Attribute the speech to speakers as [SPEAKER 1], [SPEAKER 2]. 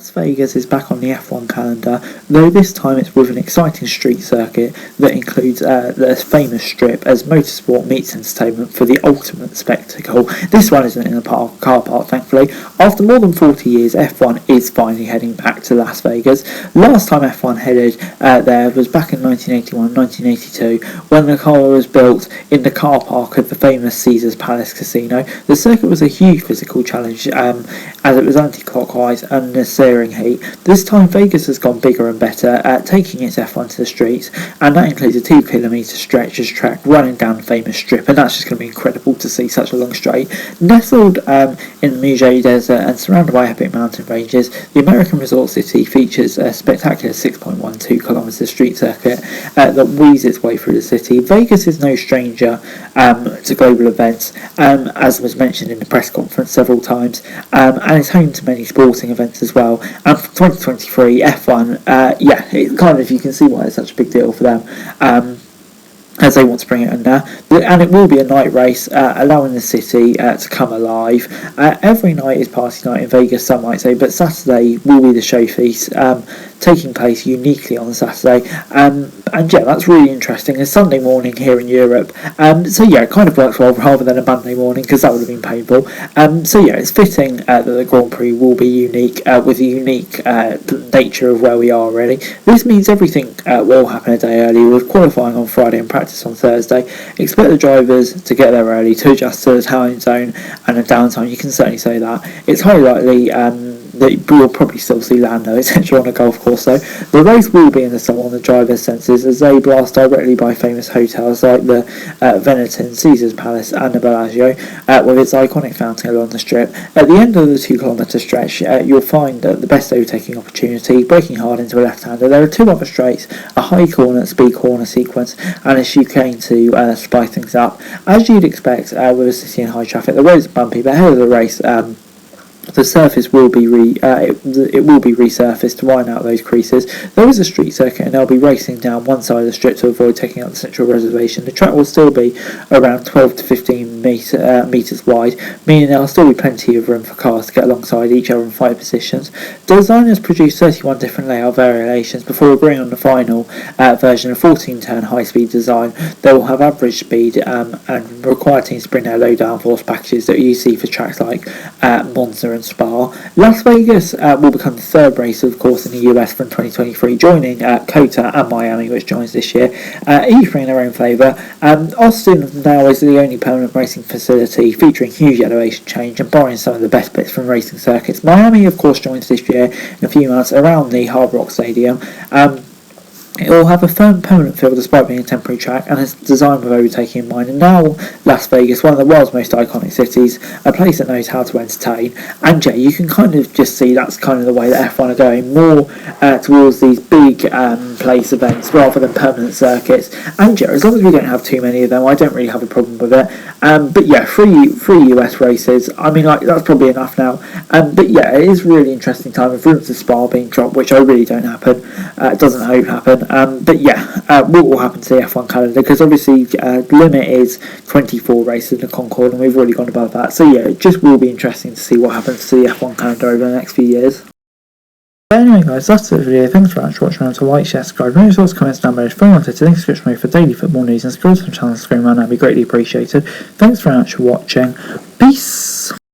[SPEAKER 1] Las Vegas is back on the F1 calendar, though this time it's with an exciting street circuit that includes the famous strip as motorsport meets entertainment for the ultimate spectacle. This one isn't in a car park, thankfully. After more than 40 years, F1 is finally heading back to Las Vegas. Last time F1 headed there was back in 1981-1982 when the car was built in the car park of the famous Caesars Palace Casino. The circuit was a huge physical challenge as it was anti-clockwise and a searing heat. This time Vegas has gone bigger and better, taking its F1 to the streets, and that includes a 2 kilometre stretch of track running down the famous strip, and that's just going to be incredible to see such a long straight. Nestled in the Mujay Desert and surrounded by epic mountain ranges, the American resort city features a spectacular 6.12 kilometre street circuit that weaves its way through the city. Vegas is no stranger to global events, as was mentioned in the press conference several times, and it's home to many sporting events as well. And for 2023 F1, it kind of, you can see why it's such a big deal for them, as they want to bring it in there. And it will be a night race, allowing the city to come alive. Every night is party night in Vegas, some might say, but Saturday will be the showpiece, taking place uniquely on the Saturday. And yeah, that's really interesting. A Sunday morning here in Europe. So yeah, it kind of works well rather than a Monday morning, because that would have been painful. So yeah, it's fitting that the Grand Prix will be unique, with the unique nature of where we are really. This means everything will happen a day early, with qualifying on Friday and practice on Thursday. Expect the drivers to get there early to adjust to the time zone and the downtime. You can certainly say that. It's highly likely that we'll probably still see Lando, etc. on a golf course though. The race will be in the summer on the driver's senses as they blast directly by famous hotels like the Venetian, Caesars Palace and the Bellagio, with its iconic fountain along the strip. At the end of the 2 kilometre stretch, you'll find the best overtaking opportunity, braking hard into a left-hander. There are 2 other straights, a high corner, speed corner sequence, and a chicane to spice things up. As you'd expect with a city in high traffic, the roads are bumpy, but ahead of the race, the surface will be it will be resurfaced to widen out those creases. There is a street circuit and they'll be racing down one side of the strip to avoid taking up the central reservation. The track will still be around 12 to 15 metres wide, meaning there'll still be plenty of room for cars to get alongside each other in 5 positions. Designers produced 31 different layout variations before agreeing on the final version of 14-turn high-speed design. They will have average speed and require teams to bring their low downforce packages that you see for tracks like Monza and Spa. Las Vegas will become the 3rd race, of course, in the US from 2023, joining COTA and Miami, which joins this year, each in their own flavour. Austin now is the only permanent racing facility featuring huge elevation change and borrowing some of the best bits from racing circuits. Miami, of course, joins this year in a few months around the Hard Rock Stadium. It will have a firm permanent feel despite being a temporary track, and is designed with overtaking in mind. And now Las Vegas, one of the world's most iconic cities, a place that knows how to entertain. And yeah, you can kind of just see that's kind of the way that F1 are going, more towards these big place events rather than permanent circuits. And yeah, as long as we don't have too many of them, I don't really have a problem with it. But yeah, three US races, I mean, like, that's probably enough now. But yeah, it is really interesting time with routes to Spa being dropped, which I really don't happen. Doesn't hope happen. But yeah, what will happen to the F1 calendar, because obviously the limit is 24 races in the Concorde and we've already gone above that. So yeah, it just will be interesting to see what happens to the F1 calendar over the next few years. But anyway guys, that's it for the video. Thanks very much for watching. Remember to like, share, subscribe, remember to comments down below, phone on to link description below for daily football news, and subscribe to the channel and screen around, that'd be greatly appreciated. Thanks very much for watching. Peace!